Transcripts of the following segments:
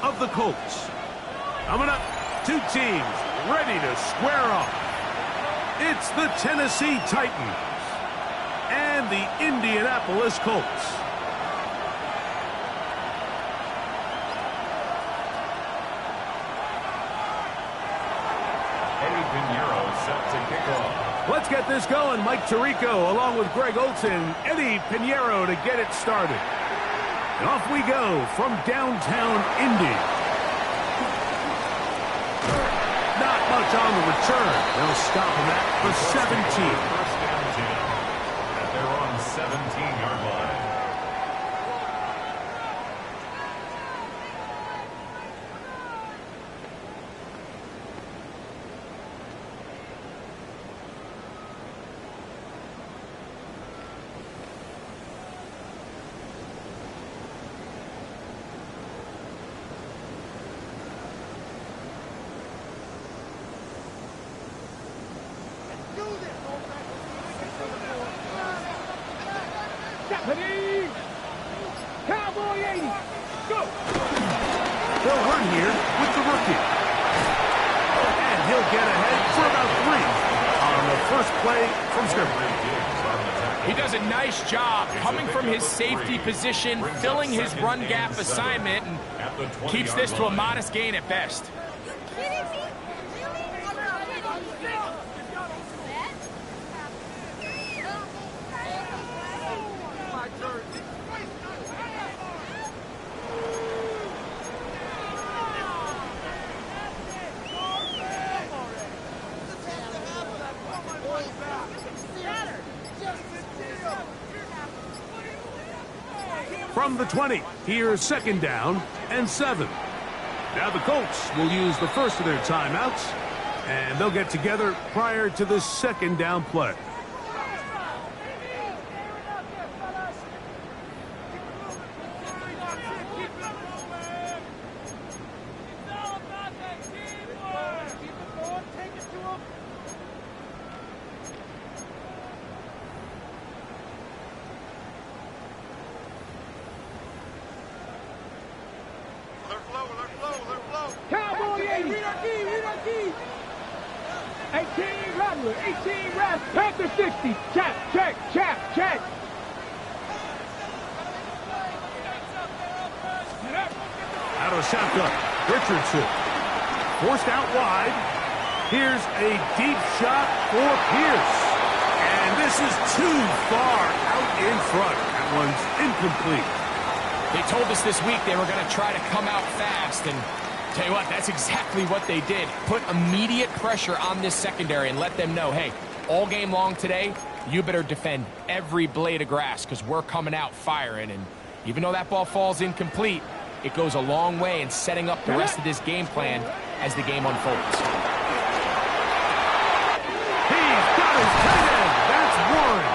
of the Colts. Coming up, two teams ready to square off. It's the Tennessee Titans and the Indianapolis Colts. Eddie Pinheiro set to kick off. Let's get this going. Mike Tirico along with Greg Olson, Eddie Pinheiro to get it started. And off we go from downtown Indy. Not much on the return. They'll stop him at the 17. First down 10 at their own 17-yard line. Cowboy 80. Go. They'll run here with the rookie. And he'll get ahead for about 3 on the first play from scrimmage. He does a nice job coming from his safety position, filling his run gap assignment, and keeps this to a modest gain at best. From the 20, here's 2nd down and 7. Now the Colts will use the first of their timeouts, and they'll get together prior to the 2nd down play. Cowboy 80. 18 Rattler. 18 Rattler. Panther 60. Check. Out of the shotgun, Richardson. Forced out wide. Here's a deep shot for Pierce. And this is too far out in front. That one's incomplete. They told us this week they were going to try to come out fast, and tell you what, that's exactly what they did. Put immediate pressure on this secondary and let them know, hey, all game long today, you better defend every blade of grass because we're coming out firing. And even though that ball falls incomplete, it goes a long way in setting up the rest of this game plan as the game unfolds. He's got his tight end. That's Warren.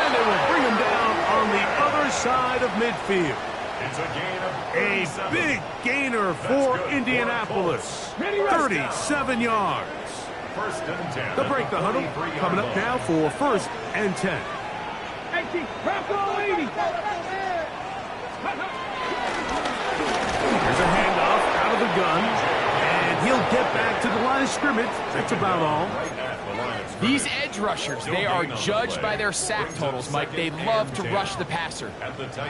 And they will bring him down on the other side of midfield. It's a gain of A big gainer for Indianapolis. 37 yards. First and 10. They'll break the huddle. Coming up now for 1st and 10. 18. Bravo 80. Here's a handoff out of the gun. And he'll get back to the line of scrimmage. That's about all. These edge rushers, they are judged by their sack totals, Mike. They love to rush the passer.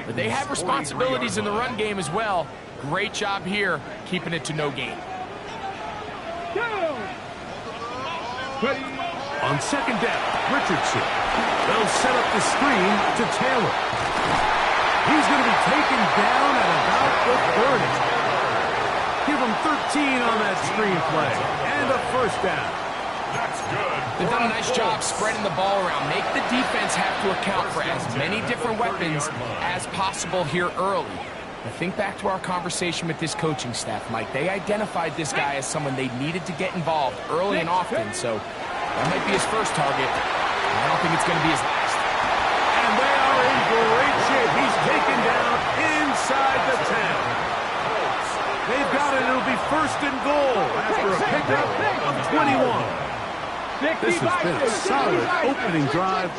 But they have responsibilities in the run game as well. Great job here, keeping it to no gain. On 2nd down, Richardson. They'll set up the screen to Taylor. He's going to be taken down at about the 30. Give him 13 on that screen play. And a 1st down. That's good. They've done a nice job spreading the ball around. Make the defense have to account for as many different weapons as possible here early. Now think back to our conversation with this coaching staff, Mike. They identified this guy as someone they needed to get involved early and often, so that might be his first target. I don't think it's going to be his last. And they are in great shape. He's taken down inside the 10. They've got it. It'll be 1st and goal after a pickup of 21. This has been a solid opening drive.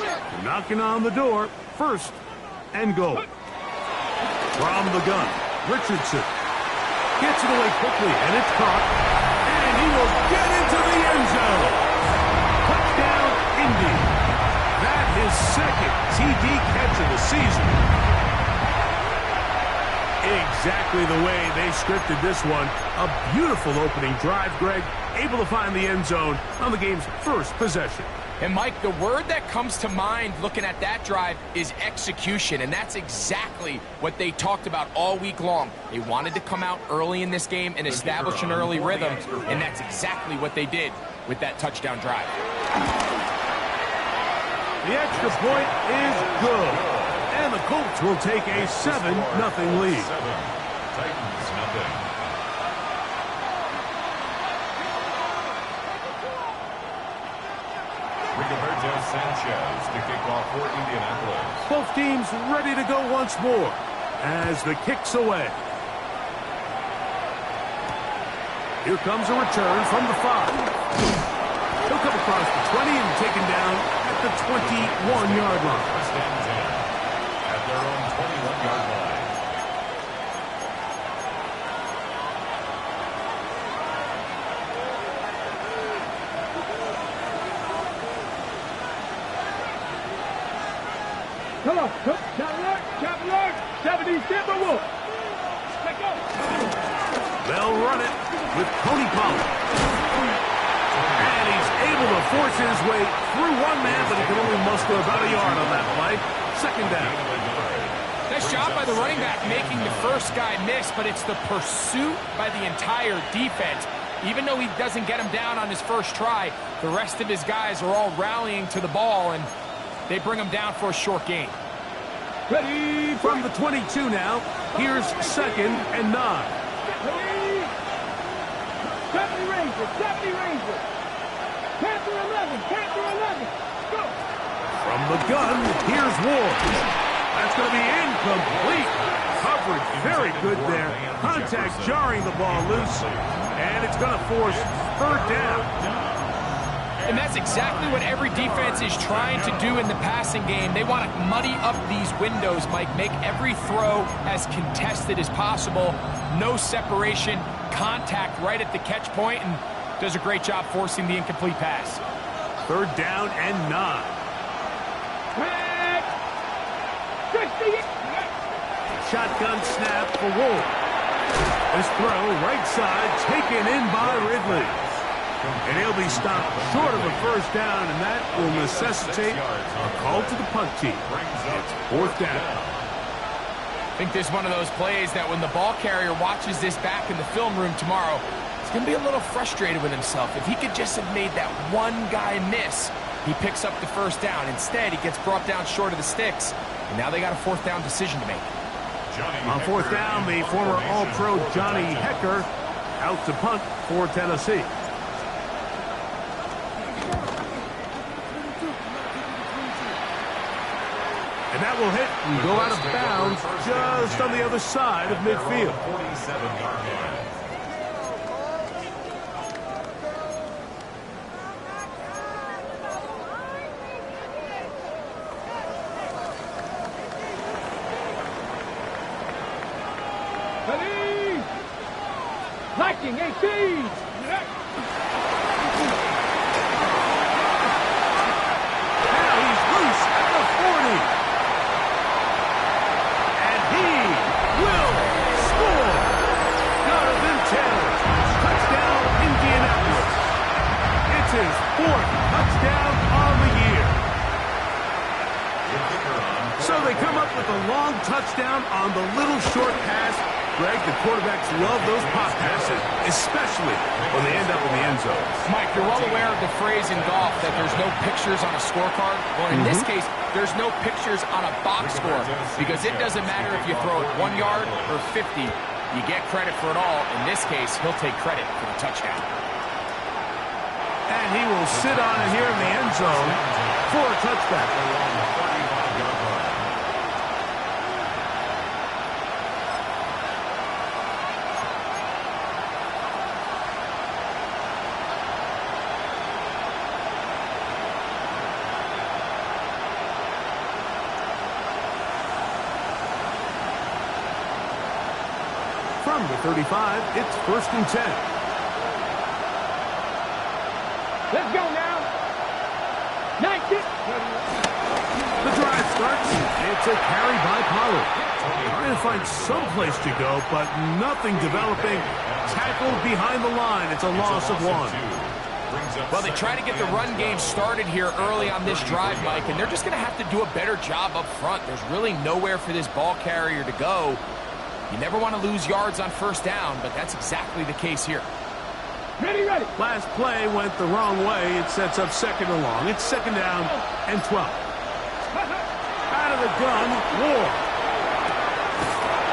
Knocking on the door. 1st and goal. From the gun, Richardson. Gets it away quickly, and it's caught. And he will get into the end zone. Touchdown, Indy. That his second TD catch of the season. Exactly the way they scripted this one. A beautiful opening drive, Greg. Able to find the end zone on the game's first possession. And, Mike, the word that comes to mind looking at that drive is execution, and that's exactly what they talked about all week long. They wanted to come out early in this game and establish an early rhythm, and that's exactly what they did with that touchdown drive. The extra point is good, and the Colts will take a 7-0 lead. 7, Titans nothing. Rigoberto Sanchez to kick off for Indianapolis. Both teams ready to go once more as the kick's away. Here comes a return from the 5. He'll come across the 20 and taken down at the 21-yard line. First and 10 at their own 21-yard line. Come on, Cavalier, 70 Timberwolves. Let's go. They'll run it with Tony Pollard. And he's able to force his way through one man, but he can only muster about a yard on that play. Second down. Nice job by the running back making the first guy miss, but it's the pursuit by the entire defense. Even though he doesn't get him down on his first try, the rest of his guys are all rallying to the ball, and they bring him down for a short gain. Ready from the 22 now. Here's 2nd and 9. 70 Rangers, 70 Rangers. Panther 11, Panther 11. Go. From the gun, here's Ward. That's going to be incomplete. Coverage very good there. Contact jarring the ball loose. And it's going to force 3rd down. And that's exactly what every defense is trying to do in the passing game. They want to muddy up these windows, Mike, make every throw as contested as possible. No separation, contact right at the catch point, and does a great job forcing the incomplete pass. 3rd down and 9. 60. Shotgun snap for Ward. This throw, right side, taken in by Ridley. And he'll be stopped short of a first down, and that will necessitate a call to the punt team. It's 4th down. I think this is one of those plays that when the ball carrier watches this back in the film room tomorrow, he's going to be a little frustrated with himself. If he could just have made that one guy miss, he picks up the first down. Instead, he gets brought down short of the sticks, and now they got a 4th down decision to make. On 4th down, the former All-Pro Johnny Hekker out to punt for Tennessee. And that will hit and go out of bounds just on the other side of midfield. 47-yard line. Ready. Liking 18. Now he's loose at the 40. And he will score. Jonathan Taylor, touchdown Indianapolis. It's his 4th touchdown on the year. So they come up with a long touchdown on the little short pass. Greg, the quarterbacks love those pop passes, especially when they end up in the end zone. Mike, you're well aware of the phrase in golf that there's no pictures on a scorecard. Well, in this case, there's no pictures on a box score because it doesn't matter if you throw it 1 yard or 50. You get credit for it all. In this case, he'll take credit for the touchdown. And he will sit on it here in the end zone for a touchback. From the 35, it's 1st and 10. Let's go now. 19. The drive starts. It's a carry by Pollard. Trying to find some place to go, but nothing developing. Tackled behind the line. It's a loss of 1. Well, they try to get the run game started here early on this drive, Mike, and they're just going to have to do a better job up front. There's really nowhere for this ball carrier to go. You never want to lose yards on 1st down, but that's exactly the case here. Ready, ready. Last play went the wrong way. It sets up 2nd and long. It's 2nd down and 12. Out of the gun, Ward.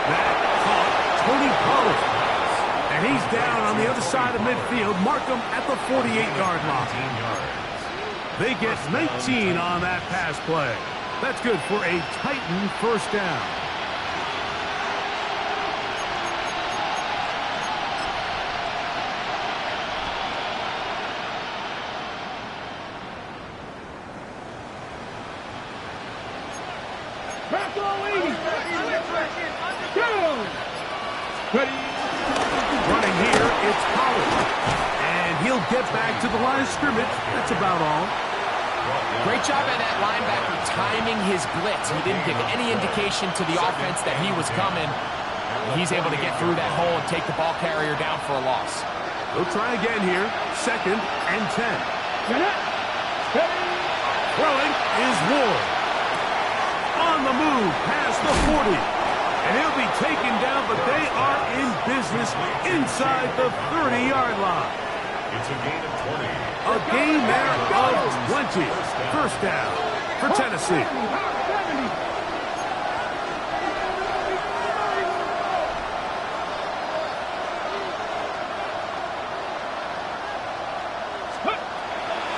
That caught Tony Pollard. And he's down on the other side of midfield. Mark him at the 48-yard line. They get 19 on that pass play. That's good for a Titan 1st down. Ready. Running here, it's Pollard. And he'll get back to the line of scrimmage. That's about all. Great job by that linebacker timing his blitz. He didn't give any indication to the offense that he was coming. He's able to get through that hole and take the ball carrier down for a loss. They'll try again here. 2nd and 10. Throwing is Ward. On the move past the 40. And he'll be taken down, but they are in business inside the 30-yard line. It's a gain of 20. A gain there of 20. 1st down for Tennessee.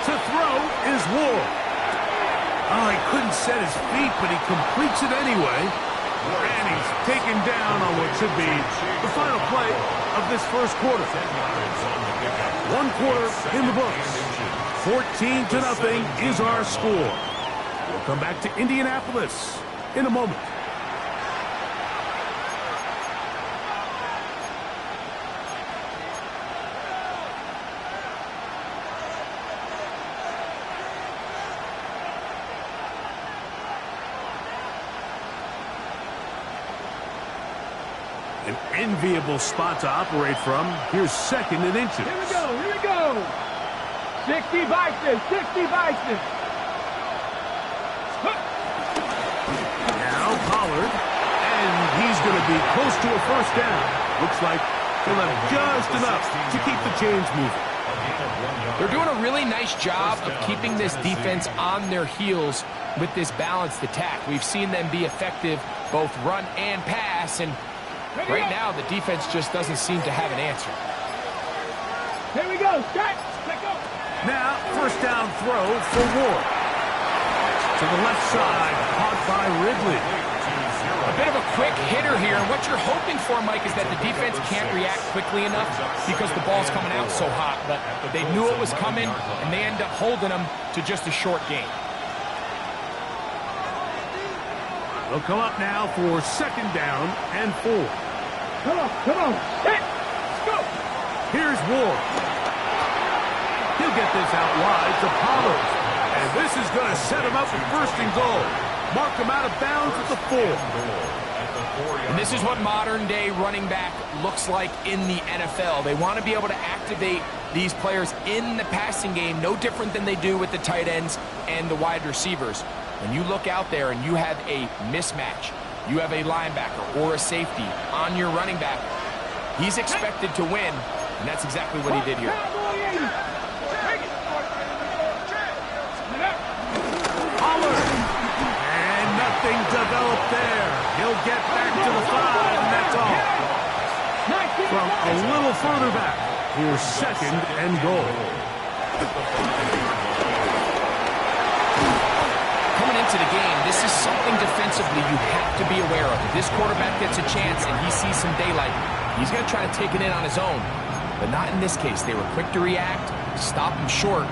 To throw is Ward. Oh, he couldn't set his feet, but he completes it anyway. And he's taken down on what should be the final play of this 1st quarter. 1 quarter in the books. 14-0 is our score. We'll come back to Indianapolis in a moment. An enviable spot to operate from. Here's 2nd and inches. Here we go, here we go. 60 Bison, 60 Bison. Now Pollard, and he's going to be close to a 1st down. Looks like he'll have just enough to keep the chains moving. They're doing a really nice job of keeping this defense on their heels with this balanced attack. We've seen them be effective both run and pass, and right now the defense just doesn't seem to have an answer. Here we go, set, let go. Now, 1st down throw for Ward. To the left side, caught by Ridley. A bit of a quick hitter here, and what you're hoping for, Mike, is that the defense can't react quickly enough because the ball's coming out so hot. But they knew it was coming, and they end up holding them to just a short gain. They'll come up now for 2nd down and 4. Come on, set, go. Here's Ward. He'll get this out wide to Pollard. And this is going to set him up for 1st and goal. Mark him out of bounds at the 4. And this is what modern-day running back looks like in the NFL. They want to be able to activate these players in the passing game, no different than they do with the tight ends and the wide receivers. When you look out there and you have a mismatch, you have a linebacker or a safety on your running back, he's expected to win, and that's exactly what he did here. Pollard. And nothing developed there. He'll get back to the 5, and that's all. From a little further back, here's 2nd and goal. Coming into the game, this is something defensively you have to be aware of. If this quarterback gets a chance and he sees some daylight, he's going to try to take it in on his own. But not in this case. They were quick to react, stop him short.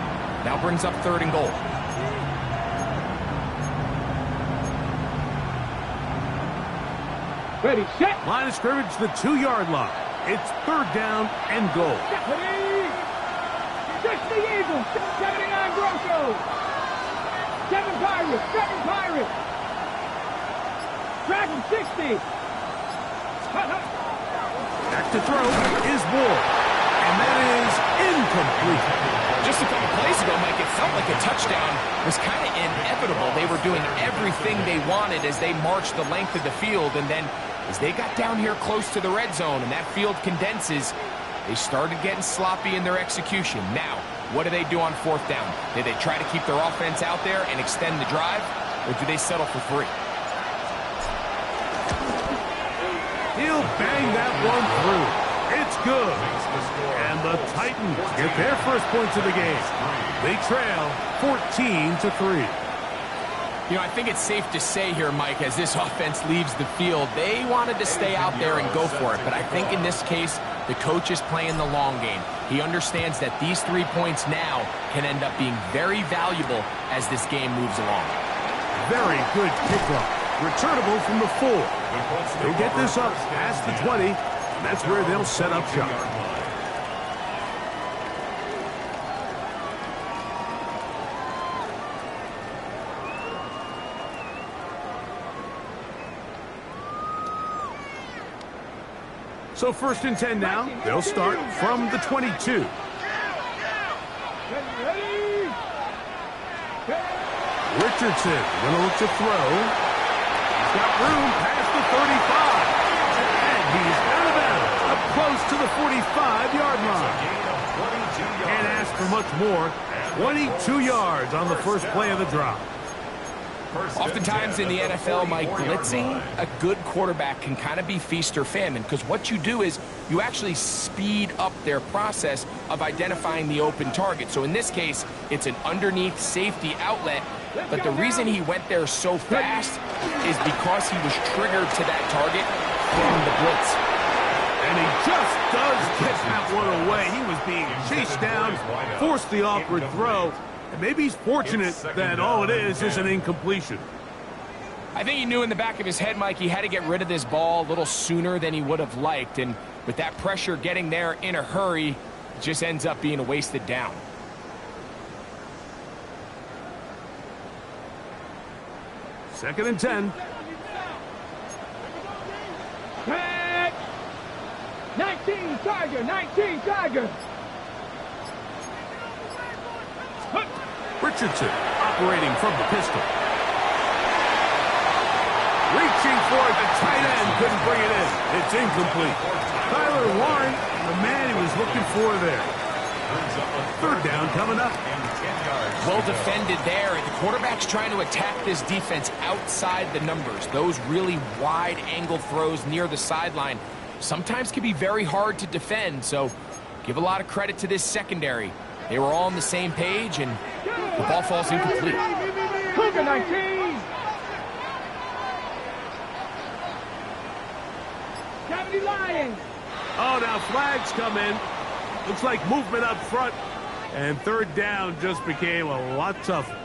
Now brings up 3rd and goal. Ready, set. Line of scrimmage, the 2-yard line. It's third down and goal. 60 Eagles, 79 Broncos. 7 Pirates, 7 Pirates. Dragon 60. Back to throw is Ward. And that is incomplete. Just a couple plays ago, Mike, it felt like a touchdown was kind of inevitable. They were doing everything they wanted as they marched the length of the field, and then as they got down here close to the red zone and that field condenses, they started getting sloppy in their execution. Now, what do they do on fourth down? Do they try to keep their offense out there and extend the drive, or do they settle for 3? He'll bang that one through. It's good. And the Titans get their first points of the game. They trail 14-3. You know, I think it's safe to say here, Mike, as this offense leaves the field, they wanted to stay out there and go for it. But I think in this case, the coach is playing the long game. He understands that these 3 points now can end up being very valuable as this game moves along. Very good kickoff. Returnable from the 4. They'll get this up past the 20. And that's where they'll set up shop. So first and 10 now. They'll start from the 22. Richardson going to look to throw. He's got room past the 35. And he's out of bounds, up close to the 45-yard line. Can't ask for much more. 22 yards on the first play of the drop. Oftentimes in the NFL, Mike, blitzing a good quarterback can kind of be feast or famine, because what you do is you actually speed up their process of identifying the open target. So in this case, it's an underneath safety outlet, but the reason he went there so fast is because he was triggered to that target from the blitz. And he just does get that one away. He was being chased down, forced the awkward throw. And maybe he's fortunate that all it is an incompletion. I think he knew in the back of his head, Mike, he had to get rid of this ball a little sooner than he would have liked. And with that pressure getting there in a hurry, it just ends up being a wasted down. Second and 10. 19 Tiger, 19 Tiger. Richardson operating from the pistol. Reaching for it, the tight end couldn't bring it in. It's incomplete. Tyler Warren, the man he was looking for there. Third down coming up. Well defended there. The quarterback's trying to attack this defense outside the numbers. Those really wide angle throws near the sideline sometimes can be very hard to defend, so give a lot of credit to this secondary. They were all on the same page, and the ball falls incomplete. Cougar 19. 70 Lions. Oh, now flags come in. Looks like movement up front. And third down just became a lot tougher.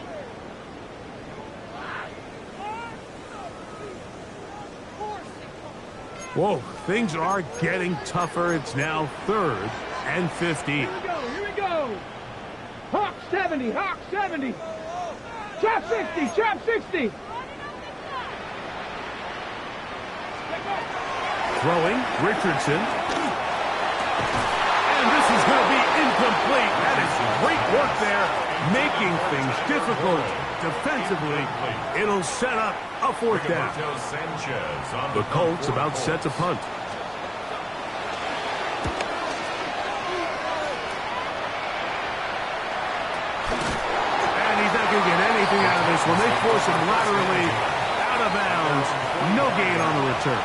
Whoa, things are getting tougher. It's now third and 15. Here we go. Hawk 70, Hawk 70. Trap 60, trap 60. Throwing, Richardson. And this is going to be incomplete. That is great work there, making things difficult defensively. It'll set up a fourth down. The Colts about set to punt. And he's not going to get anything out of this one. They force him laterally out of bounds. No gain on the return.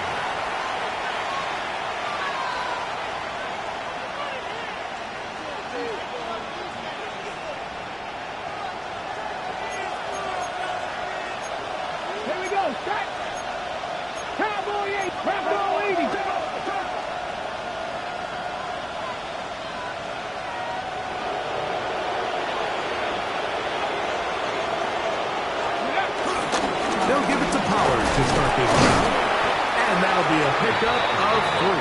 They'll give it to Pollard to start this round. And that'll be a pickup of 3.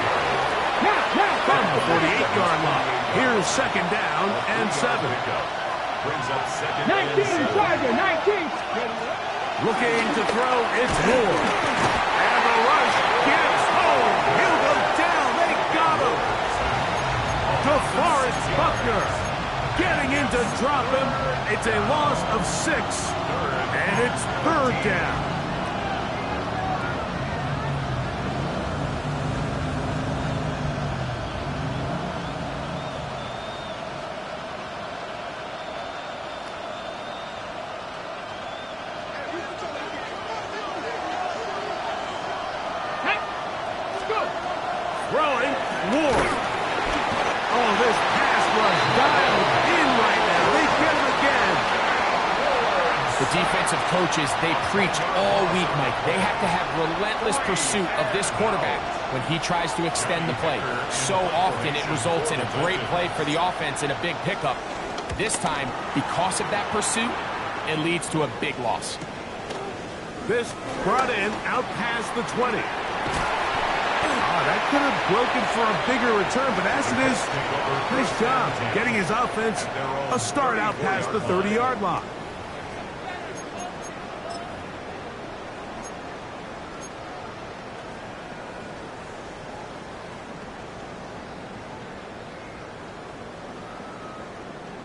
From the 48-yard line. Here's second down and 7. Brings up second 19, and 7. Tiger, 19. Looking to throw, it's Moore. And the rush gets home. He'll go down. They got him. DeForest Buckner getting in to drop him. It's a loss of 6. And it's third down. Throwing, Ward. Oh, this pass rush dialed in right now. They get him again. The defensive coaches, they preach all week, Mike. They have to have relentless pursuit of this quarterback when he tries to extend the play. So often it results in a great play for the offense and a big pickup. This time, because of that pursuit, it leads to a big loss. This brought in out past the 20. That could have broken for a bigger return, but as it is, nice job getting his offense a start out past the 30-yard line.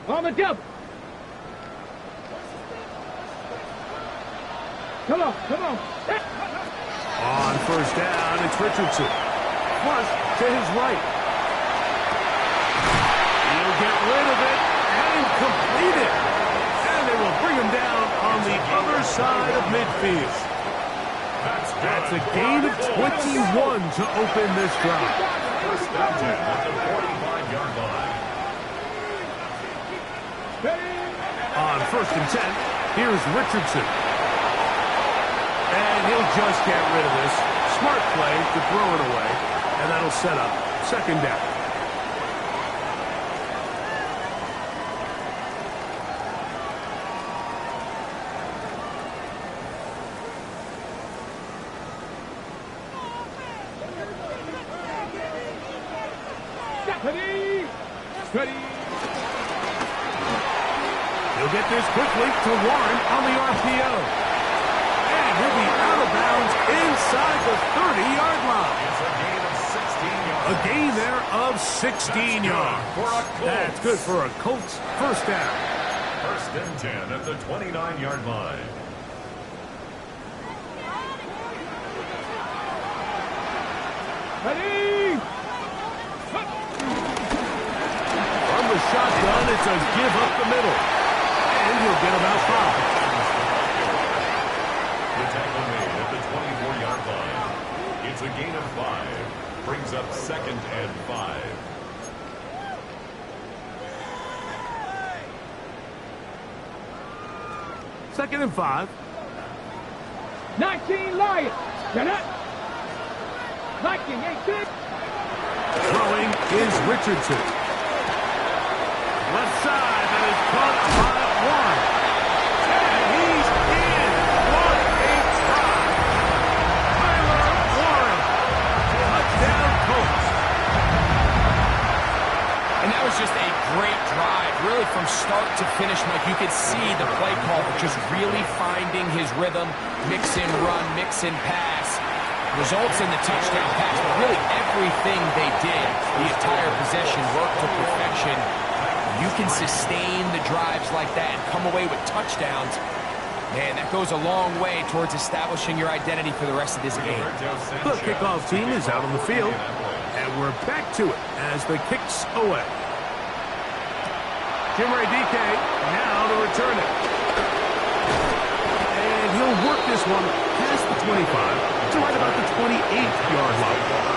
On the double. Come on, come on. On first down, it's Richardson. Flush to his right. He'll get rid of it and complete it. And they will bring him down on the other side of midfield. That's a gain of 21 to open this drive. First down at the 45-yard line. On first and 10, here's Richardson. And he'll just get rid of this. Smart play to throw it away. And that'll set up second down. Ready. He'll get this quickly to Warren on the RPO. And he'll be out of bounds inside the 30-yard line. It's a gain of 16 yards. A gain there of 16 yards. That's good for a Colts first down. First and 10 at the 29-yard line. Ready. From the shotgun, it's a give up the middle. And he'll get about 5. The tackle made at the 24-yard line. It's a gain of 5. Brings up second and 5. Second and 5. 19 Lions. Get it. 19, 18. Throwing is Richardson. Left side, and it's caught by Warren. And he's in. What a try. Tyler Warren. Touchdown Colts. And that was just a great drive. Really from start to finish, Mike, you could see the play caller just really finding his rhythm. Mix and run, mix and pass. Results in the touchdown pass, but really everything they did, the entire possession worked to perfection. You can sustain the drives like that and come away with touchdowns. Man, that goes a long way towards establishing your identity for the rest of this game. The kickoff team is out on the field, and we're back to it as the kick's away. Jimmy DK now to return it. And he'll work this one past the 25 to right about the 28-yard line.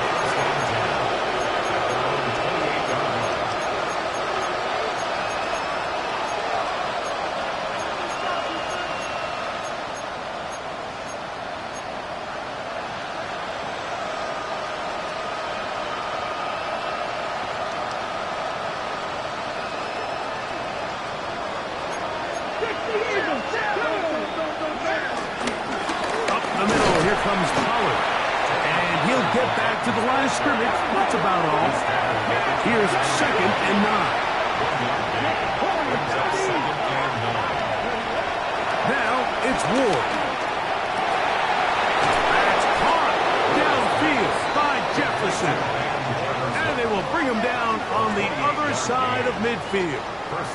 Up the middle, here comes Pollard. And he'll get back to the line of scrimmage. That's about all. Here's 2nd and 9. Now it's Ward. That's caught downfield by Jefferson. And they will bring him down on the other side of midfield. A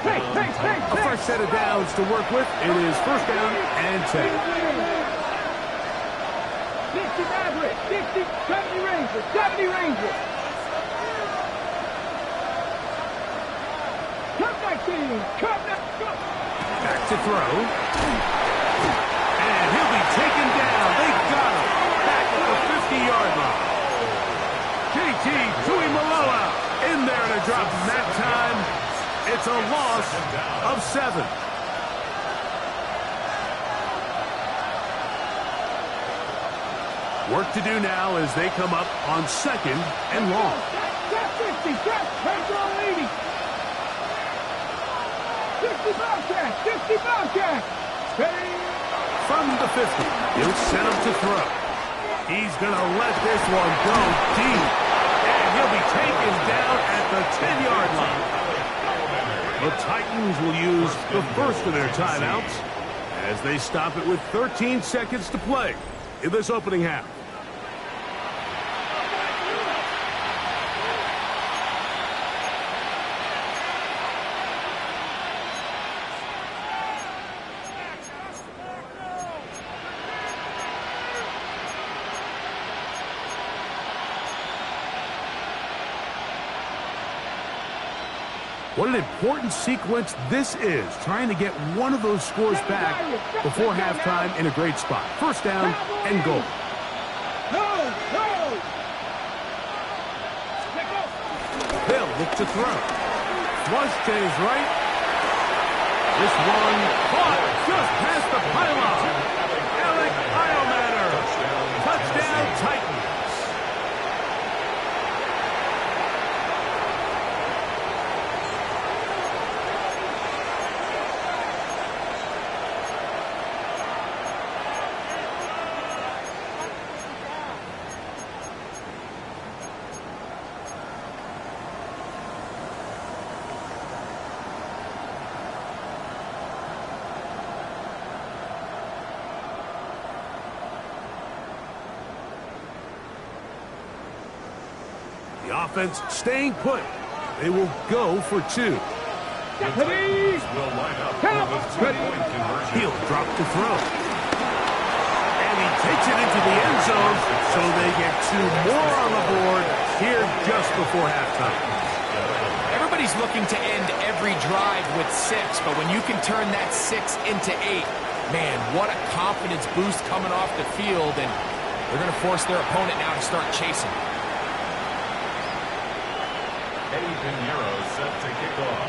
fresh set of downs to work with. It is 1st down and 10. 60 Maverick, 60, 70 Rangers, 70 Rangers. Come 19, come 19. Back to throw. And he'll be taken down. They got him. Back at the 50-yard line. JT Tuimoloau in there to drop him that time. It's a loss of 7. Work to do now as they come up on 2nd and long. Drop 50, drop, pressure on 80. 50 Bobcat, 50 Bobcat. Ready? From the 50, he'll set him to throw. He's going to let this one go deep. And he'll be taken down at the 10-yard line. The Titans will use the first of their timeouts as they stop it with 13 seconds to play in this opening half. What an important sequence this is, trying to get one of those scores back before halftime in a great spot. 1st down and goal. They'll look to throw. Flush to his right. This one caught just past the pylon. Alec Iomatter. Touchdown Titans. The offense staying put. They will go for 2. Will line up for the 2-point conversion. He'll drop to throw. And he takes it into the end zone, so they get 2 more on the board here just before halftime. Everybody's looking to end every drive with 6, but when you can turn that 6 into 8, man, what a confidence boost coming off the field, and they're going to force their opponent now to start chasing. Eddie Pinheiro set to kick off.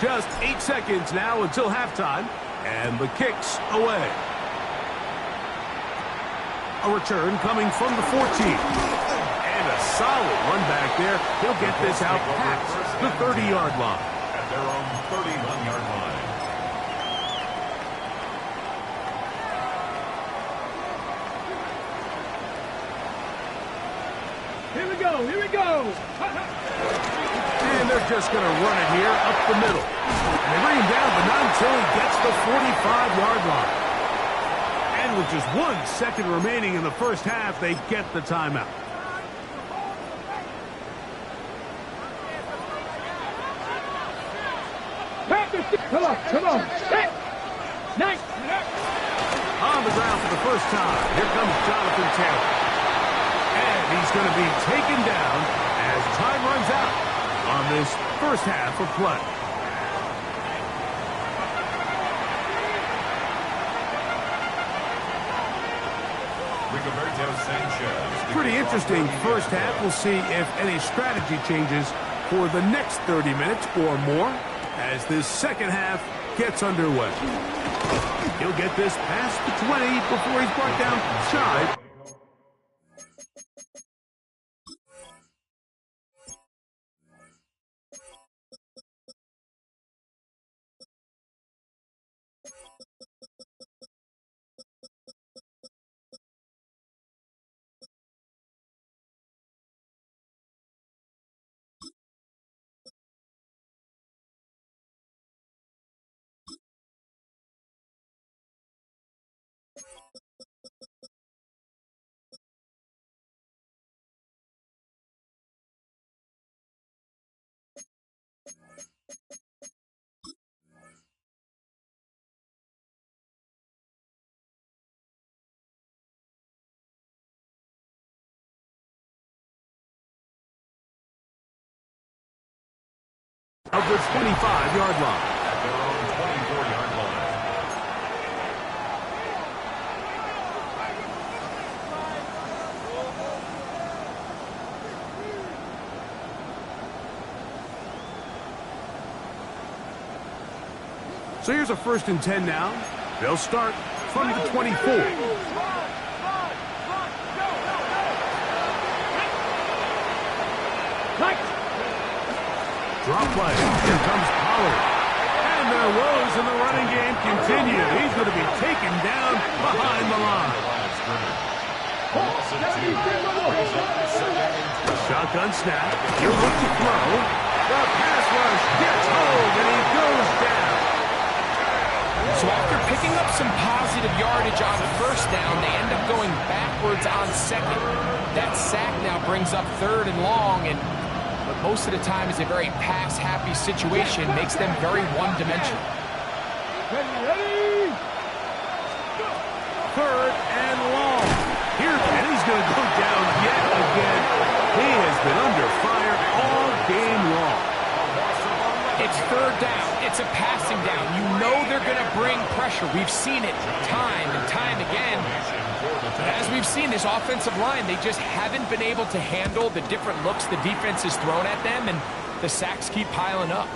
Just 8 seconds now until halftime, and the kick's away. A return coming from the 14. And a solid run back there. He'll get this out past the 30-yard line. At their own 31-yard line. Here we go, here we go. And they're just going to run it here up the middle. And they bring him down, but not until he gets the 45-yard line. And with just 1 second remaining in the first half, they get the timeout. Come on. Hey. Nice. On the ground for the first time, here comes Jonathan Taylor. And he's going to be taken down as time runs out on this first half of play. Rigoberto Sanchez. Pretty interesting first half. We'll see if any strategy changes for the next 30 minutes or more as this second half gets underway. He'll get this past the 20 before he's brought down shy of the 25-yard line. At their own 24-yard line. So here's a 1st and 10 now. They'll start from the 24. Drop play. Here comes Pollard. And their woes in the running game continue. He's going to be taken down behind the line. Shotgun snap. He'll look to throw. The pass rush gets hold, and he goes down. So after picking up some positive yardage on 1st down, they end up going backwards on 2nd. That sack now brings up 3rd and long, and but most of the time is a very pass-happy situation, makes them very one-dimensional. Ready. 3rd and long. Here, and he's going to go down yet again. He has been under fire all game long. It's 3rd down. It's a passing down. You know they're going to bring pressure. We've seen it time and time again. As we've seen, this offensive line, they just haven't been able to handle the different looks the defense has thrown at them, and the sacks keep piling up.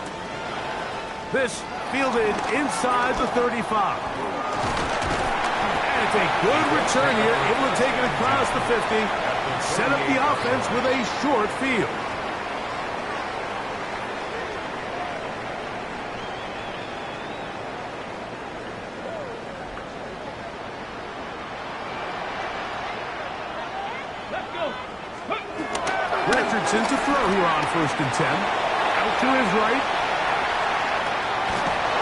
This fielded inside the 35. And it's a good return here, able to take it across the 50, set up the offense with a short field. Richardson to throw here on 1st and 10. Out to his right.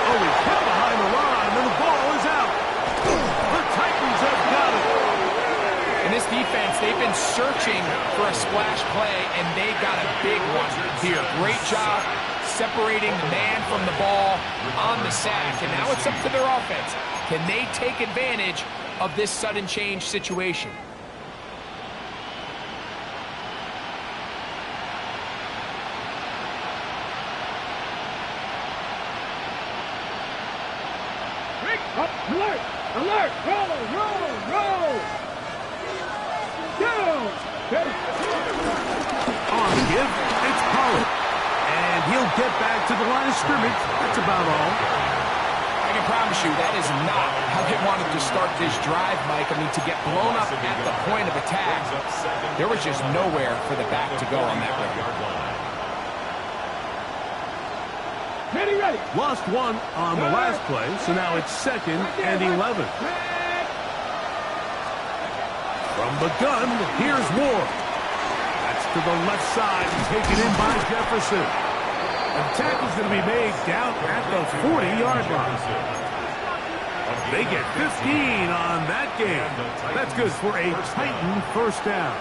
Oh, he's hit behind the line, and the ball is out. The Titans have got it. In this defense, they've been searching for a splash play, and they got a big one here. Great job separating the man from the ball on the sack, and now it's up to their offense. Can they take advantage of this sudden change situation? Up, alert, alert, roll, roll, roll. Down. On the give, it's Pollard. And he'll get back to the line of scrimmage. That's about all. I can promise you that is not how they wanted to start this drive, Mike. I mean, to get blown up at the point of attack, there was just nowhere for the back to go on that run. Ready, ready. Lost one on the last play, so now it's 2nd and 11. From the gun, here's Ward. That's to the left side, taken in by Jefferson. The tackle's going to be made down at the 40-yard line. They get 15 on that game. That's good for a Titan 1st down.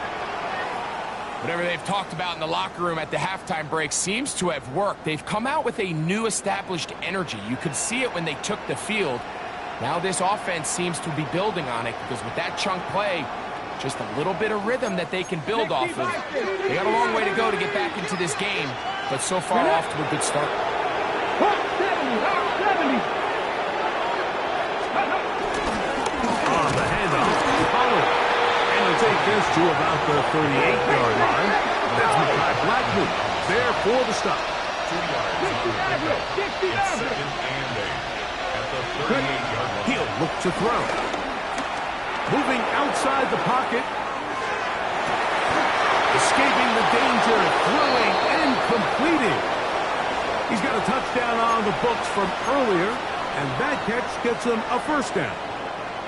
Whatever they've talked about in the locker room at the halftime break seems to have worked. They've come out with a new established energy. You could see it when they took the field. Now this offense seems to be building on it because with that chunk play, just a little bit of rhythm that they can build off of. They got a long way to go to get back into this game, but so far off to a good start. Hawk 70, Hawk 70. On the handoff, Pollard. And he'll take this to about the 38-yard line. That's Mekhi Blackmon there for the stop. 2 yards on the pickup. It's 2nd and 8 at the 38-yard line. He'll look to throw. Moving outside the pocket. Escaping the danger, throwing and completing. He's got a touchdown on the books from earlier, and that catch gets him a 1st down.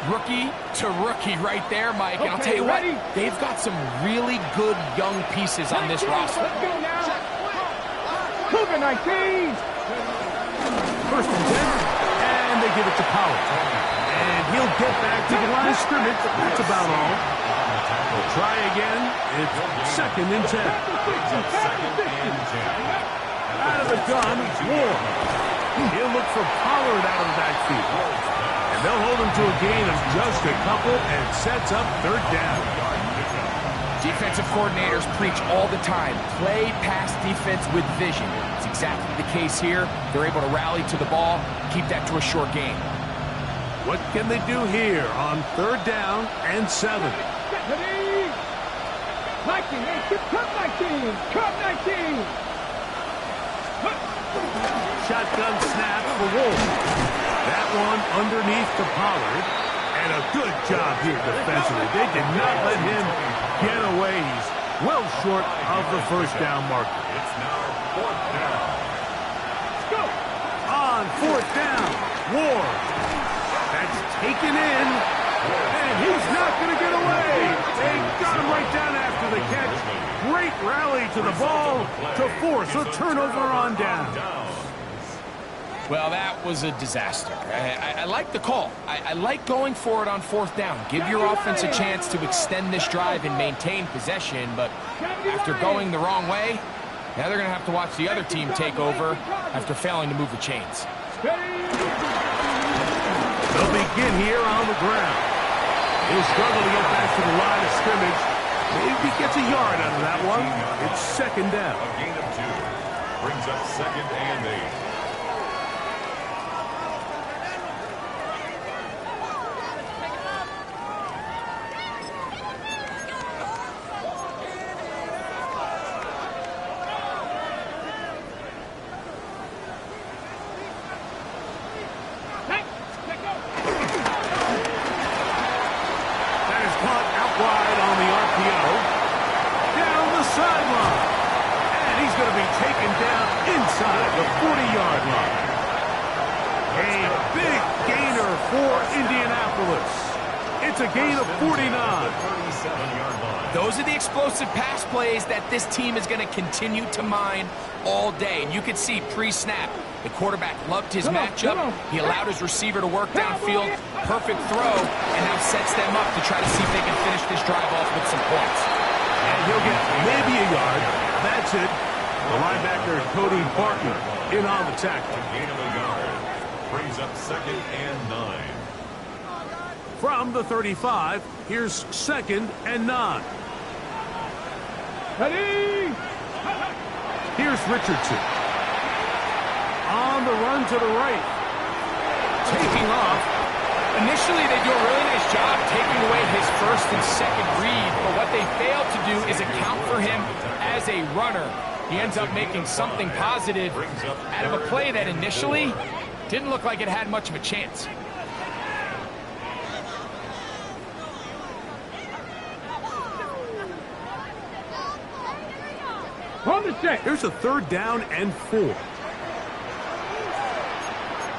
Rookie to rookie right there, Mike. And I'll tell you ready? what, they've got some really good young pieces on this roster. Let's go now. Cougar 19. 1st and 10, and they give it to Pollard. And he'll get back to the line of scrimmage. That's about all. They'll try again. It's 2nd and 10. Out of the gun, Ward. He'll look for Pollard out of the backfield. And they'll hold him to a gain of just a couple and sets up 3rd down. Defensive coordinators preach all the time, play pass defense with vision. It's exactly the case here. They're able to rally to the ball, keep that to a short game. What can they do here on 3rd down and 7? Ready? 19, cut 19, cut 19. Shotgun snap for Wolf. That one underneath to Pollard. And a good job here defensively. They did not let him get away. He's well short of the 1st down marker. It's now 4th down. Let's go. On 4th down, Ward. That's taken in. And he's not going to get away. They got him right down after the catch. Great rally to the ball to force a turnover on down. Well, that was a disaster. I like the call. I like going for it on 4th down. Give your offense a chance to extend this drive and maintain possession, but after going the wrong way, now they're going to have to watch the other team take over after failing to move the chains. They'll begin here on the ground. He'll struggle to get back to the line of scrimmage. Maybe gets a yard out of that one. It's 2nd down. A gain of 2. Brings up 2nd and 8. It's a gain of 49. Those are the explosive pass plays that this team is going to continue to mine all day. And you can see pre-snap, the quarterback loved his matchup. He allowed his receiver to work downfield. Perfect throw, and now sets them up to try to see if they can finish this drive off with some points. And he'll get maybe a yard. That's it. The linebacker, Cody Barton, in on the tackle. A gain of a yard. Brings up 2nd and 9. From the 35, here's 2nd and 9. Ready? Here's Richardson. On the run to the right. Taking off. Initially, they do a really nice job taking away his 1st and 2nd read, but what they fail to do is account for him as a runner. He ends up making something positive out of a play that initially didn't look like it had much of a chance. On the set. Here's a 3rd down and 4.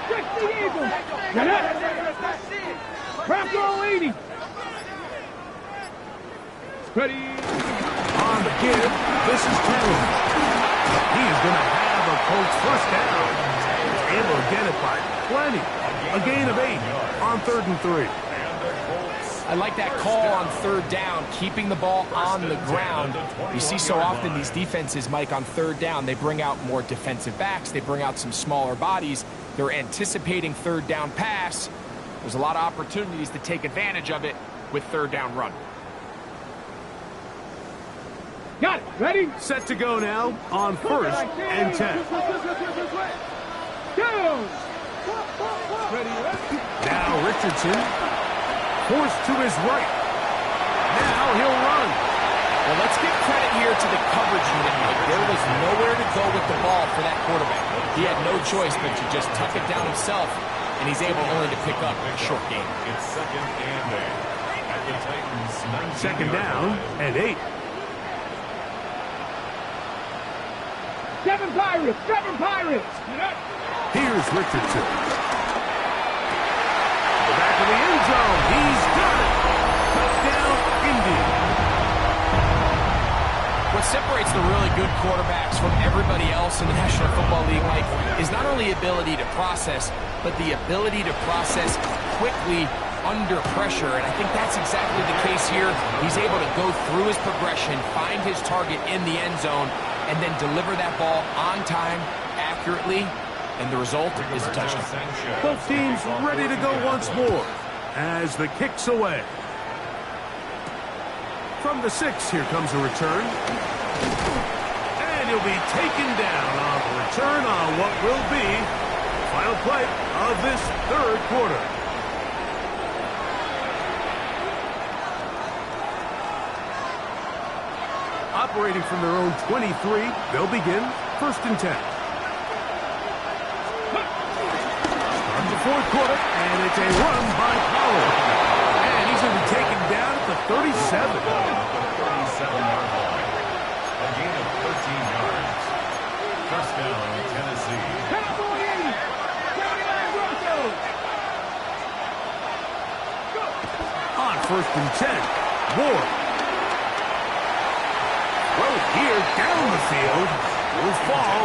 Check the eagle. Get up. Bronco 80. Ready. On the give, this is Taylor. He is going to have a Colts 1st down. He's able to get it by plenty. A gain of 8 on 3rd and 3. I like that call on 3rd down, keeping the ball on the ground. You see so often these defenses, Mike, on 3rd down, they bring out more defensive backs. They bring out some smaller bodies. They're anticipating 3rd down pass. There's a lot of opportunities to take advantage of it with 3rd down run. Got it. Ready? Set to go now on 1st and 10. Go. Ready. Now Richardson. Forced to his right. Now he'll run. Well, let's give credit here to the coverage unit, Mike. There was nowhere to go with the ball for that quarterback. He had no choice but to just tuck it down himself, and he's able only to pick up a short gain. It's 2nd and 8. At the Titans' 2nd down and 8. 7 Pirates. 7 Pirates. Here's Richardson. Back of the end zone. He's got it. Touchdown, Indy. What separates the really good quarterbacks from everybody else in the National Football League, Mike, is not only ability to process, but the ability to process quickly under pressure. And I think that's exactly the case here. He's able to go through his progression, find his target in the end zone, and then deliver that ball on time, accurately, and the result is a touchdown. Both teams ready to go once more as the kick's away. From the 6, here comes a return. And he'll be taken down on the return on what will be the final play of this third quarter. Operating from their own 23, they'll begin 1st and 10. Start the fourth quarter, and it's a run by Pollard. And he's going to be taken down at the 37. 37-yard line. A gain of 13 yards. First down, Tennessee. Cowboy 80. 79 Broncos. On 1st and 10, Ward. Throw here down the field. Will fall.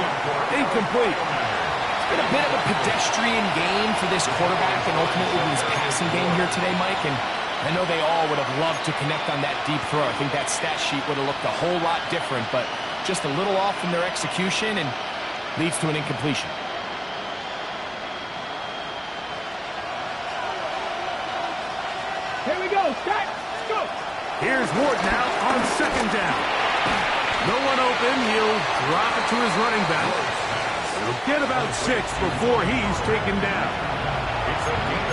Incomplete. It's been a bit of a pedestrian game for this quarterback and ultimately this passing game here today, Mike. And I know they all would have loved to connect on that deep throw. I think that stat sheet would have looked a whole lot different, but just a little off in their execution and leads to an incompletion. Here we go. Start. Go. Here's Ward now on 2nd down. No one open. He'll drop it to his running back. He'll get about 6 before he's taken down.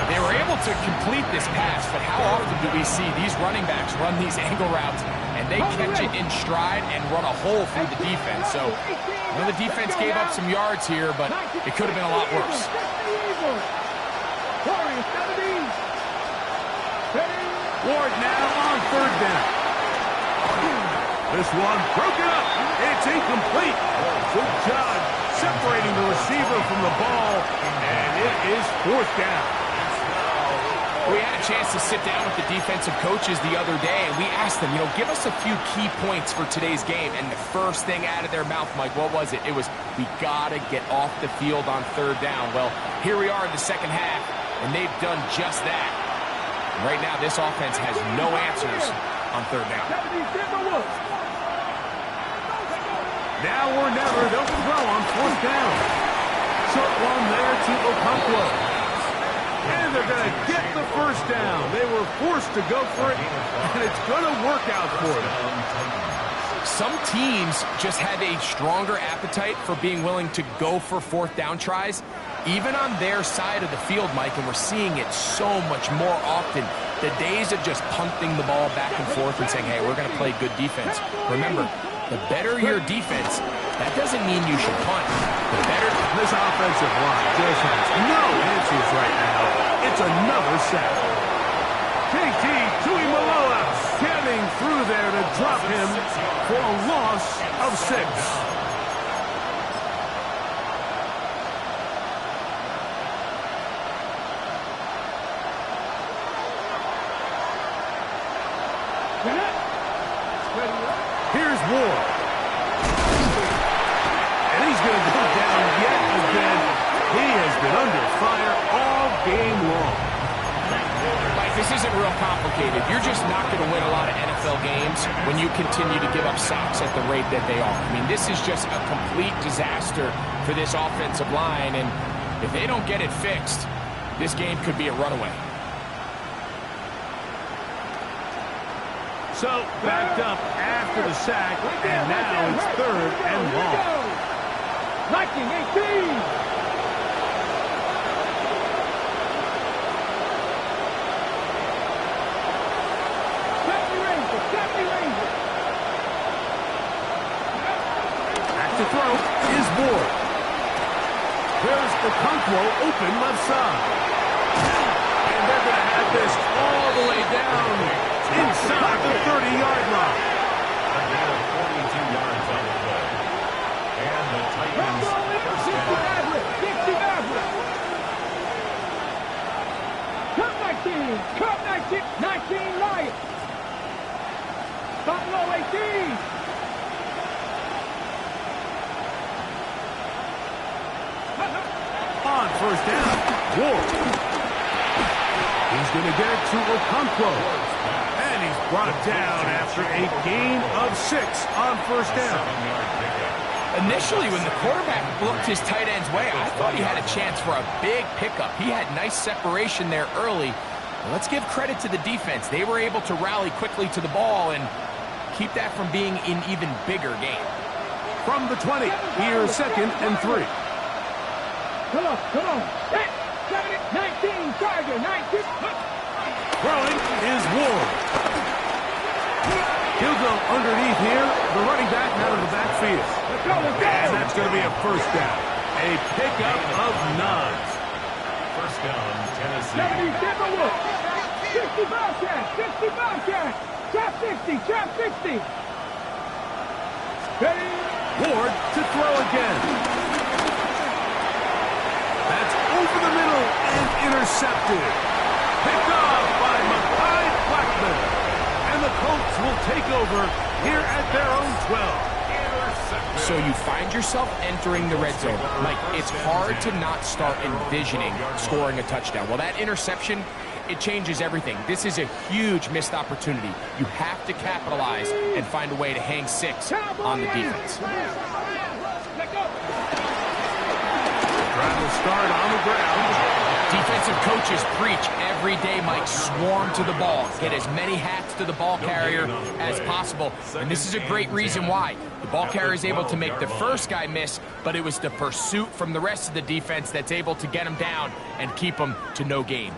They were able to complete this pass, but how often do we see these running backs run these angle routes and they catch it in stride and run a hole through the defense? So, I know the defense gave up some yards here, but it could have been a lot worse. Ward now on 3rd down. This one broken up. It's incomplete. Good job separating the receiver from the ball, and it is 4th down. We had a chance to sit down with the defensive coaches the other day, and we asked them, give us a few key points for today's game. And the first thing out of their mouth, Mike, what was it? It was, we got to get off the field on 3rd down. Well, here we are in the second half, and they've done just that. And right now, this offense has no answers on 3rd down. Now or never, they'll throw on 4th down. Short one there to Okonkwo. And they're going to get the 1st down. They were forced to go for it, and it's going to work out for them. Some teams just have a stronger appetite for being willing to go for 4th down tries, even on their side of the field, Mike, and we're seeing it so much more often. The days of just punting the ball back and forth and saying, hey, we're going to play good defense. Remember, the better your defense, that doesn't mean you should punt. The better... This offensive line just has no answers right now. It's another sack. JT Tuimoloau getting through there to drop him for a loss of 6. Here's Ward. And he's going to go down yet again. He has been under fire all game long. Mike, this isn't real complicated. You're just not going to win a lot of NFL games when you continue to give up sacks at the rate that they are. I mean, this is just a complete disaster for this offensive line, and if they don't get it fixed, this game could be a runaway. So, backed up after the sack, and now it's 3rd and long. Liking 18. Back to throw is Ward. There's Okonkwo open left side. And they're going to have this all the way down inside the 30-yard line. A gain of 42 yards on the play. And the Titans first down. Cup 19. Cup 19. 19 Lions. Buffalo 18. On 1st down, Ward. He's going to get it to Okonkwo. And he's brought down after a gain of 6 on 1st down. Initially, when the quarterback looked his tight end's way, I thought he had a chance for a big pickup. He had nice separation there early. Well, let's give credit to the defense. They were able to rally quickly to the ball, and keep that from being an even bigger game. From the 20, here's 2nd and 3. Come on. 19, Tiger, 19. Throwing is Ward. He'll go underneath here. The running back out of the backfield. Let's go. And that's going to be a first down. A pickup of 9. First down, Tennessee. 70, Timberwolves. 60 Bobcat. Trap 60. Ready? Ward to throw again. That's over the middle and intercepted. Picked off by Mekhi Blackmon. And the Colts will take over here at their own 12. So you find yourself entering the red zone. Like, it's hard to not start envisioning scoring a touchdown. Well, that interception, it changes everything. This is a huge missed opportunity. You have to capitalize and find a way to hang 6 on the defense. Trying to start on the ground. Defensive coaches preach every day, Mike, swarm to the ball. Get as many hats to the ball carrier as possible. And this is a great reason why. The ball carrier is able to make the first guy miss, but it was the pursuit from the rest of the defense that's able to get him down and keep him to no gain.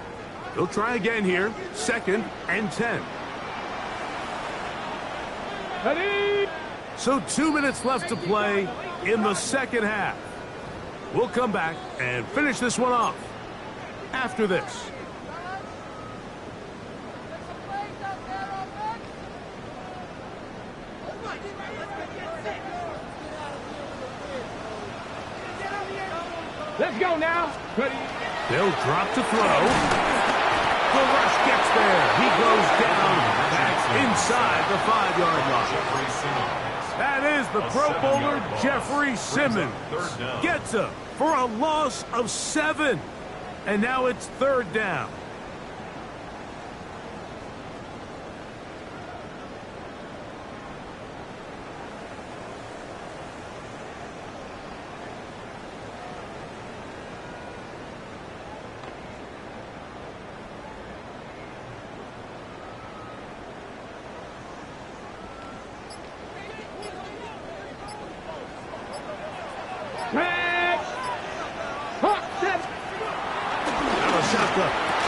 They'll try again here. 2nd and 10. Ready? So 2 minutes left to play in the second half. We'll come back and finish this one off after this. Let's go now. Ready? They'll drop to throw. The rush gets there. He goes down back inside the 5-yard line. That is the Pro Bowler Jeffrey Simmons. Gets him for a loss of 7. And now it's 3rd down.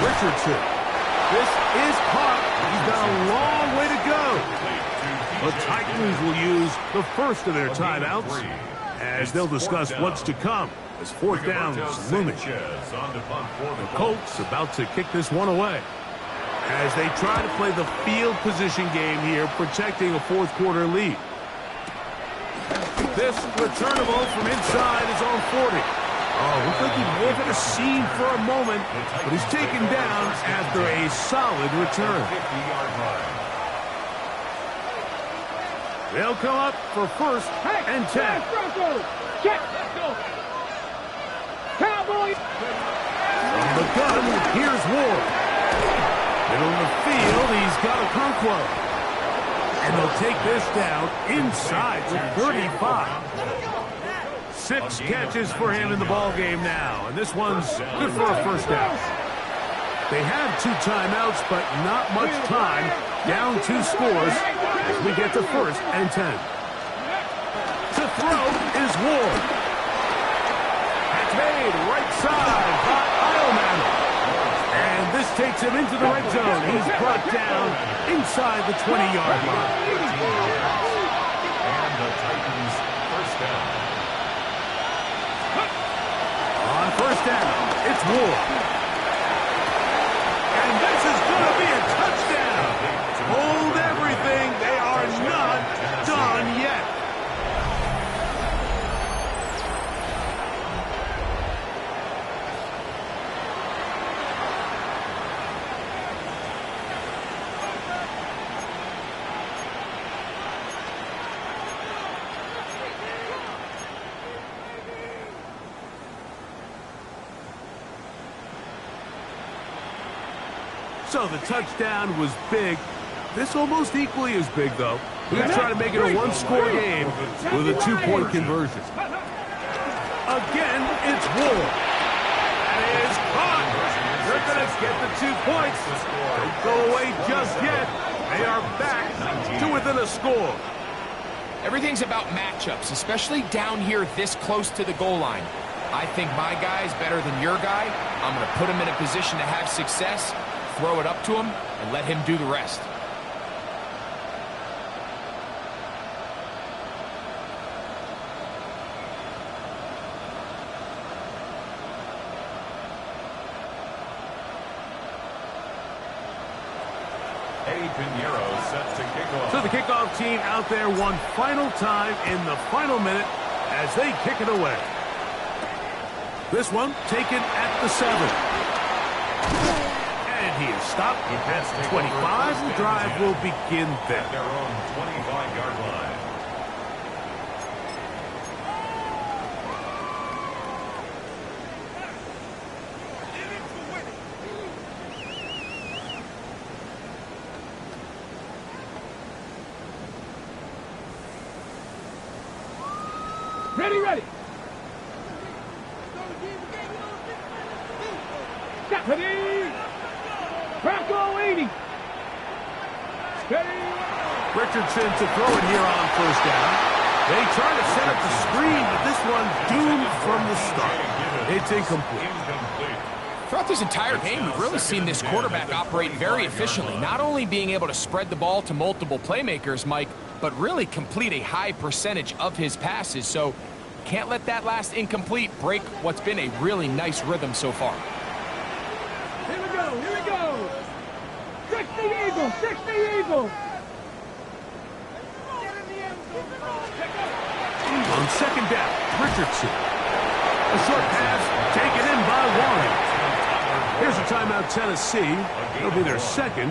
Richardson. This is caught. He's got a long way to go. The Titans will use the first of their timeouts as they'll discuss what's to come as 4th down is looming. The Colts about to kick this one away as they try to play the field position game here, protecting a 4th quarter lead. This returnable from inside is on 40. Oh, looks like he may have hit a seam for a moment, but he's taken down after a solid return. They'll come up for 1st and 10. Check. Cowboys. From the gun, here's Ward. Middle of the field, he's got a Okonkwo. And they'll take this down inside the 35. 6 catches for him in the ball game now, and this one's good for a first down. They have 2 timeouts, but not much time. Down 2 scores as we get to 1st and 10. To throw is Ward. That's made right side by Eilman. And this takes him into the red zone. He's brought down inside the 20-yard line. And the Titans first down. On 1st down, it's Ward. And this is going to be a touchdown. Hold everything. They are not done yet. So the touchdown was big. This almost equally as big, though. We're trying to make it a 1-score game with a 2-point conversion. Again, it's Ward. That is caught. They're going to get the 2 points. Don't go away just yet. They are back to within a score. Everything's about matchups, especially down here this close to the goal line. I think my guy's better than your guy. I'm going to put him in a position to have success, throw it up to him, and let him do the rest. Pinheiro set to kick off. So the kickoff team out there one final time in the final minute as they kick it away. This one taken at the 7. And he is stopped at 25. The drive will begin there. At their own 25-yard line. Ready, ready. Ready. Bronco 80. Ready. Richardson to throw it here on first down. They try to set up the screen, but this one doomed from the start. It's incomplete. Throughout this entire game, we've really seen this quarterback operate very efficiently, not only being able to spread the ball to multiple playmakers, Mike, but really complete a high percentage of his passes. So can't let that last incomplete break what's been a really nice rhythm so far. Here we go, here we go. 60 Eagles, 60 Eagles. On second down, Richardson. A short pass taken in by Warren. Here's a timeout, Tennessee. It'll be their second,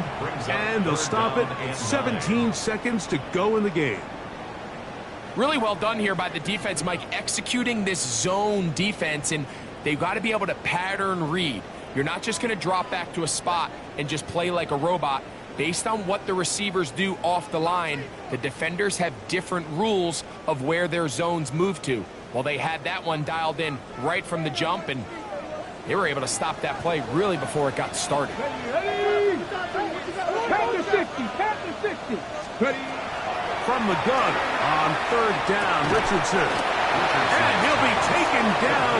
and they'll stop it. 17 seconds to go in the game. Really well done here by the defense, Mike, executing this zone defense, and they've got to be able to pattern read. You're not just going to drop back to a spot and just play like a robot. Based on what the receivers do off the line, the defenders have different rules of where their zones move to. Well, they had that one dialed in right from the jump, and they were able to stop that play really before it got started. Ready. Count to 60, count to 60. Ready. From the gun on third down, Richardson. And he'll be taken down.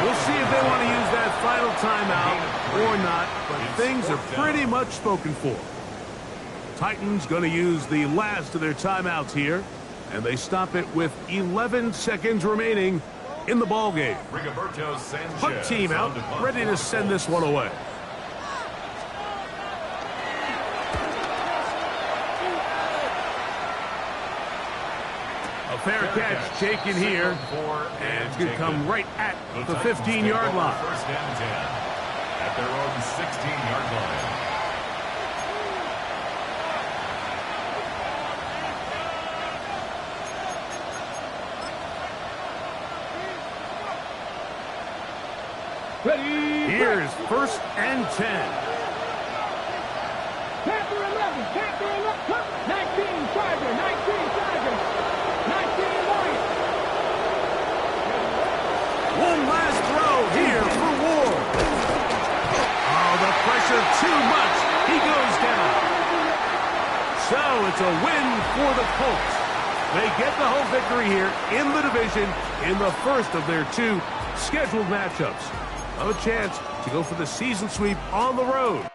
We'll see if they want to use that final timeout or not, but things are pretty much spoken for. Titans going to use the last of their timeouts here, and they stop it with 11 seconds remaining in the ballgame. Punt team out, ready to send this one away. A fair catch taken here, and it's going to come right at the 15-yard line. First and 10 at their own 16-yard line. Ready. Here's first and 10. Panther 11, Panther 11, 19 Tiger, 19 Tiger, 19 Lions. One last throw here for Ward. Oh, the pressure too much. He goes down. So it's a win for the Colts. They get the home victory here in the division in the first of their two scheduled matchups. A chance to go for the season sweep on the road.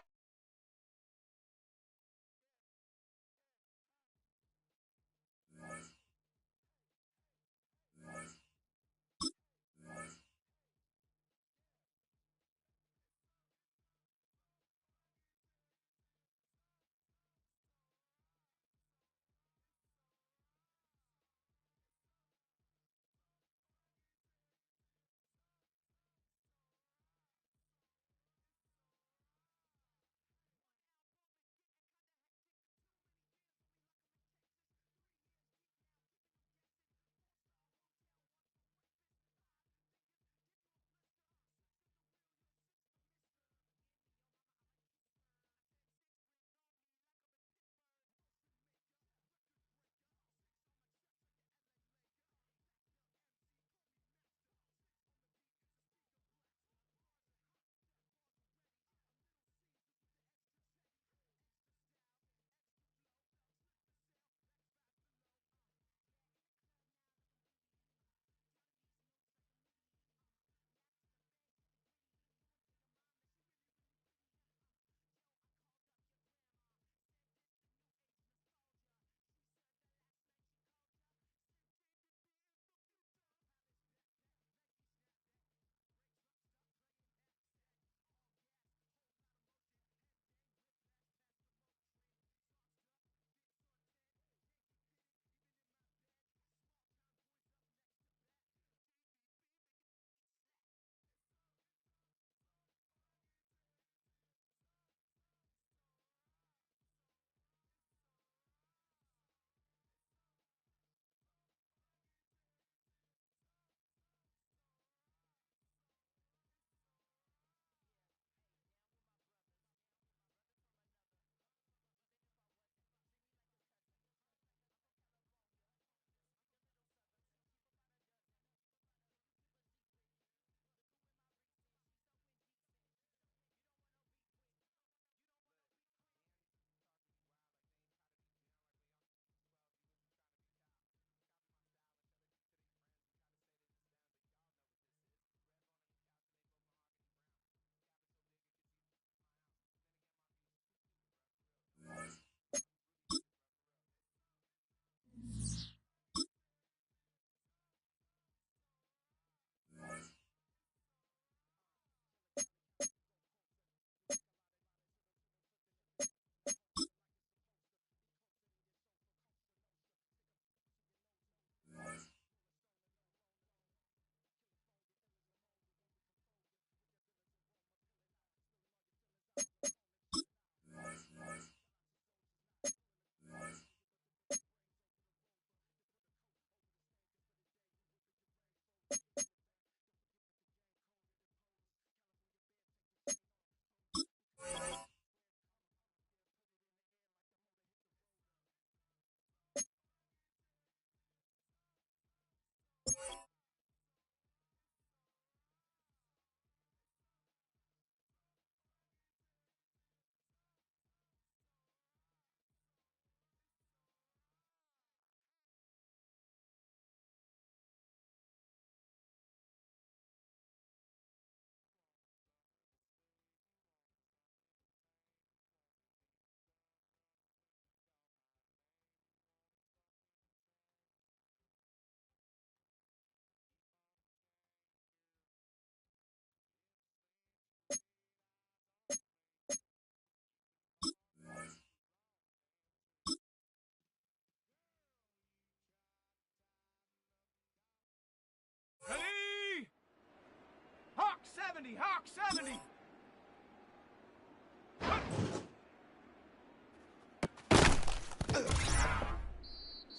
70, Hawk 70.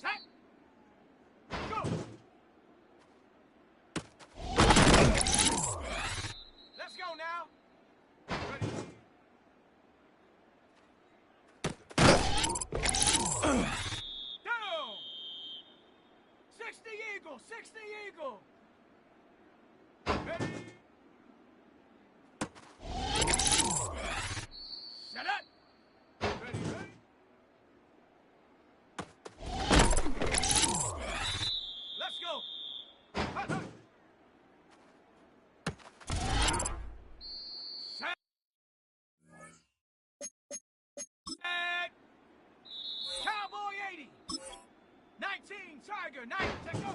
Set. Go. Let's go now. Ready. Down. 60 Eagle, 60 Eagle. Ready. Set up. Ready, ready. Let's go. Hut, hut. Set. Set. Cowboy 80. 19 Tiger, 9, take go.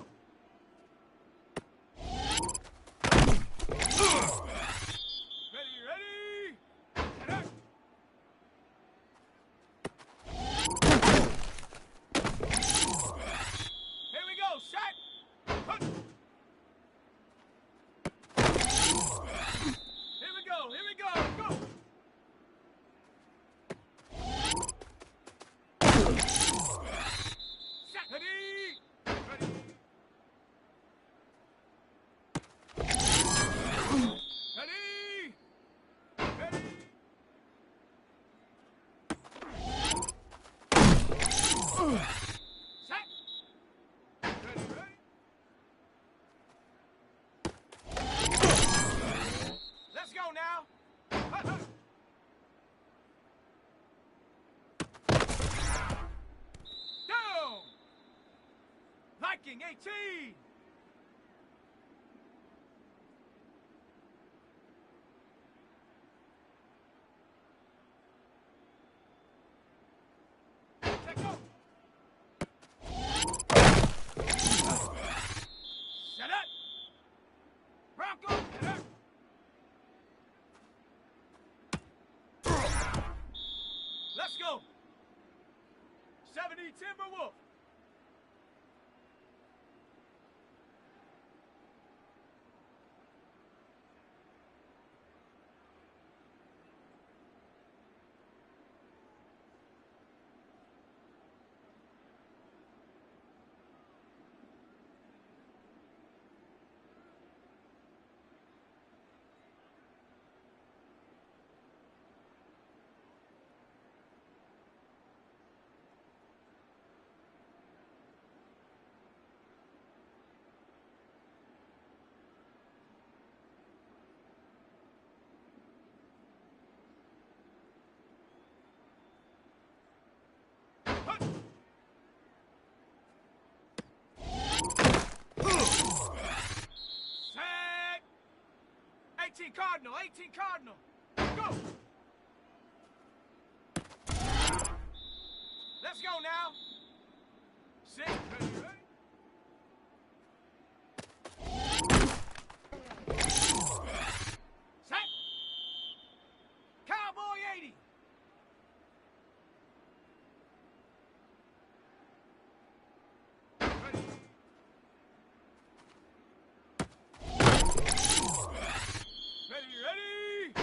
Ready, ready. Set up. Here we go, set. Hut. Here we go, go. Set. Ready. Ready. Ready. Ready. Set. Ready, ready. Let's go now. Hut, hut. Down. Viking 18. Take go. Set up. Bronco, set up. Let's go. 70 Timberwolf. Hut. Set. 18 Cardinal, 18 Cardinal. Go. Let's go now. 6, ready, ready. Set. Cowboy 80. Ready. Ready, ready.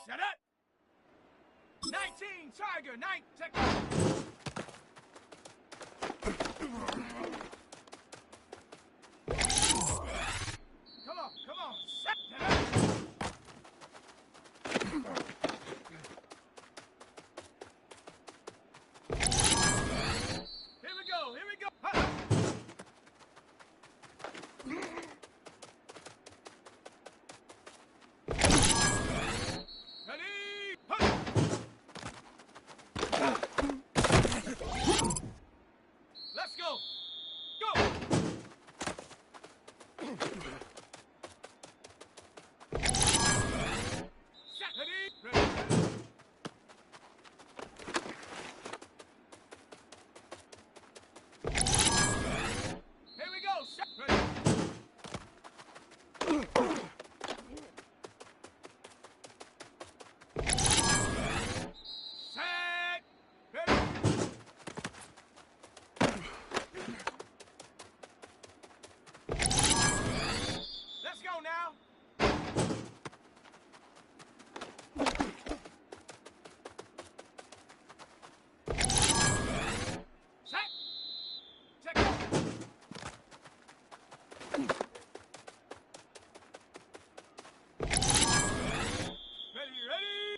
Set it! 19, Tiger, 9, take Come on, set it! Here we go, Let's go! Go! Set! Ready? Here we go! Set! Ready? Set! Ready? Let's go now. Set. Check out. Ready.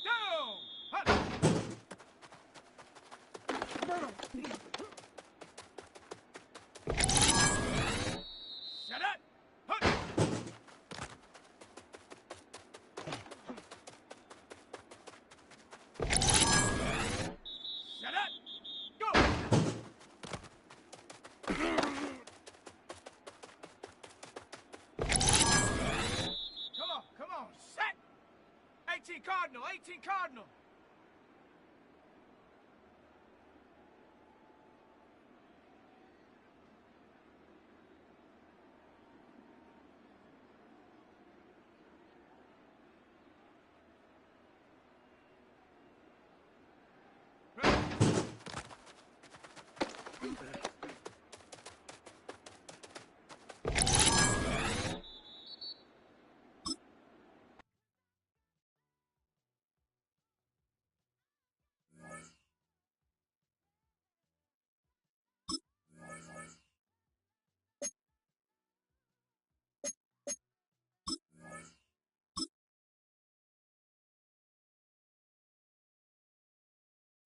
Down. Hut. Shut up! Hut! Shut up! Go! Come on! Set! 18 Cardinal!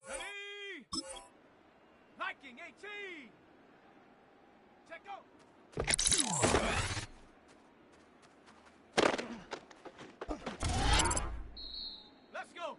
Ready? Viking 18! Check out! Let's go!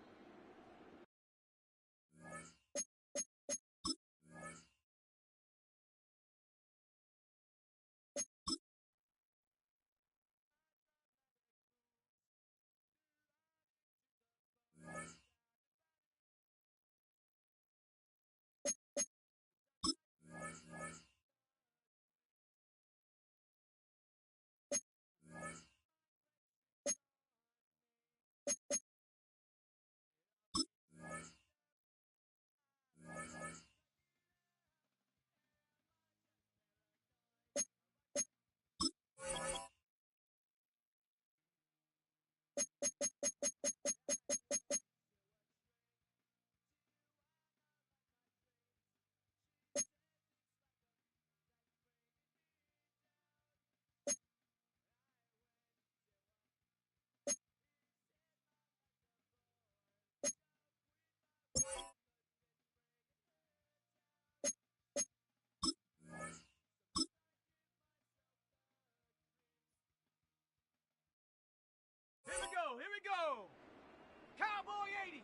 Here we go! Cowboy 80!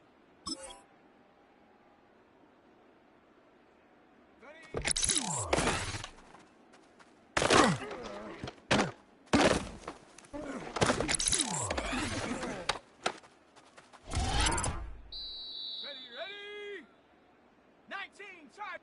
Ready? 19, try!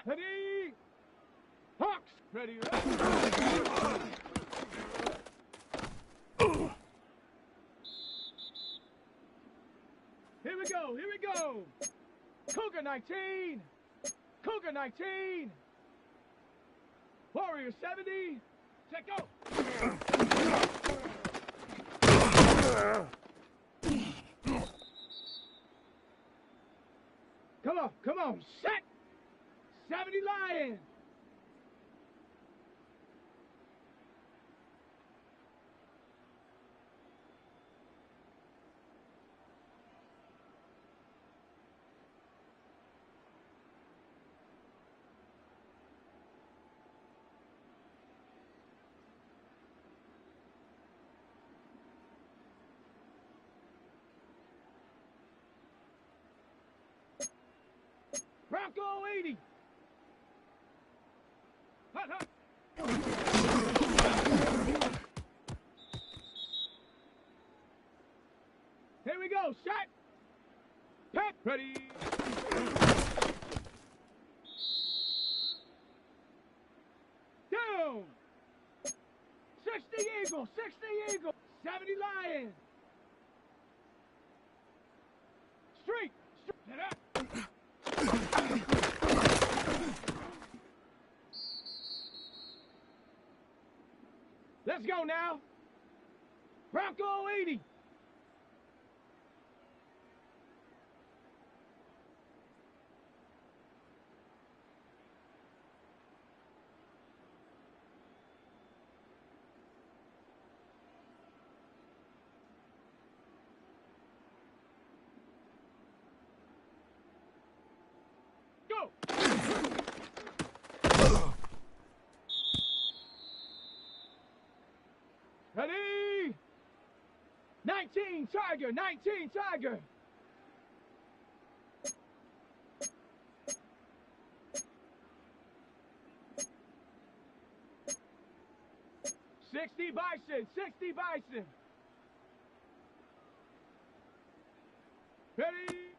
Ready? Hawks! Ready? Here we go, here we go! Cougar 19! Cougar 19! Warrior 70! Check go! Come on, set! 70 Lion! Bronco 80! Hut, hut. Here we go, shot! Pep, ready! Down! 60 Eagle, 60 Eagle! 70 Lion! Street! Get up! Let's go now. Bronco 80. Go. Ready? 19 Tiger, 19 Tiger. $60 Bison, $60 Bison. Ready?